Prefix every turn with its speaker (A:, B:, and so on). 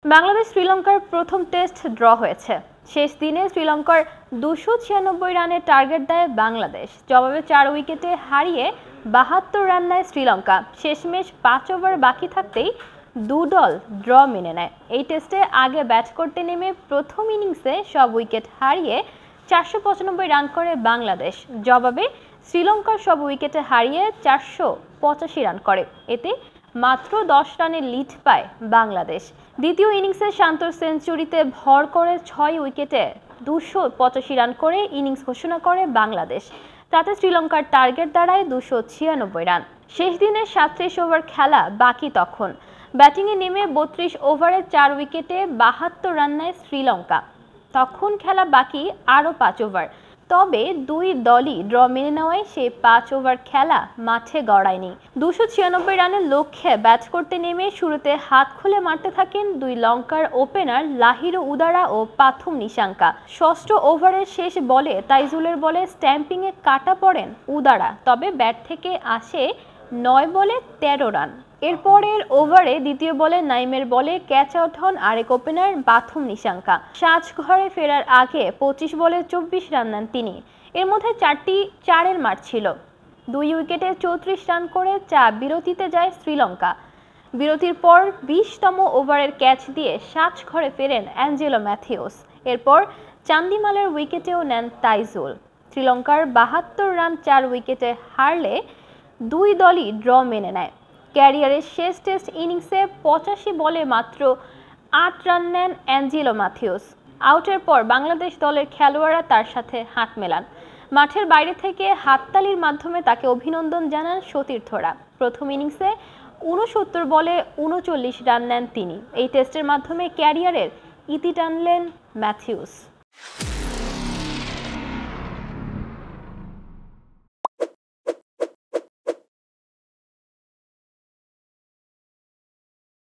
A: বাংলাদেশ শ্রীলঙ্কার প্রথম test draw হয়েছে। শেষ দিনে শ্রীলঙ্কার 296 রানের টার্গেট দেয় বাংলাদেশ। জবাবে 4 উইকেটে হারিয়ে 72 রান নেয় শ্রীলঙ্কা। শেষমেশ 5 ওভার বাকি থাকতেই দল ড্র মেনে নেয়। এই টেস্টে আগে ব্যাট করতে নেমে প্রথম ইনিংসে সব উইকেট হারিয়ে 495 রান করে বাংলাদেশ। জবাবে শ্রীলঙ্কার সব উইকেটে হারিয়ে 485 রান করে। এতে মাত্র 10 রানের লিড পায় বাংলাদেশ। দ্বিতীয় ইনিংসে শান্তর সেঞ্চুরিতে ভর করে 6 উইকেটে 285 রান করে ইনিংস ঘোষণা করে বাংলাদেশ। তাতে শ্রীলঙ্কার টার্গেট দাঁড়ায় 296 রান। শেষ দিনের 37 ওভার খেলা বাকি তখন। ব্যাটিংয়ে নেমে 32 ওভারে 4 উইকেটে 72 রান নেয় শ্রীলঙ্কা। তখন খেলা বাকি আরও 5 ওভার। তবে দুই দলই ড্র মেনে নেওয়ায় সেই 5 ওভার খেলা মাঠে গড়ায়নি। 296 রানের লক্ষ্যে ব্যাট করতে নেমে শুরুতে হাত খুলে মারতে থাকেন দুই লঙ্কার ওপেনার লাহিরু উদারা ও পাথুম নিশাঙ্কা। ষষ্ঠ ওভারের শেষ বলে তাইজুলের বলে স্ট্যাম্পিংয়ে কাটা পড়েন উদারা, তবে ব্যাট থেকে আসে 9 বলে 13 রান। এরপরের ওভারে দ্বিতীয় বলে নাইমের বলে ক্যাচ আউট হন আরেক ওপেনার পাথুম নিশাঙ্কা। সাজঘরে ফেরার আগে 25 বলে 24 রান নেন তিনি। এর মধ্যে 4টি 4-এর মার ছিল। 2 উইকেটে 34 রান করে বিরতিতে যায় শ্রীলঙ্কা। বিরতির পর 20তম ওভারের ক্যাচ দিয়ে সাজঘরে ফেরেন অ্যাঞ্জেলো ম্যাথিউস। এরপর চান্দিমালের উইকেটেও নেন তাইজুল। শ্রীলঙ্কার 72 রান 4 উইকেটে হারলে দুই দলই ড্র মেনে নেয়। ক্যারিয়ারের শেষ টেস্ট ইনিংসে 85 বলে মাত্র 8 রান নেন অ্যাঞ্জেলো ম্যাথিউস। আউটের পর বাংলাদেশ দলের খেলোয়াড়রা তার সাথে হাত মেলান। মাঠের বাইরে থেকে হাততালির মাধ্যমে তাকে অভিনন্দন জানান সতীর্থরা। প্রথম ইনিংসে 69 বলে 39 রান নেন তিনি। এই টেস্টের মাধ্যমে ক্যারিয়ারের ইতি টানলেন ম্যাথিউস।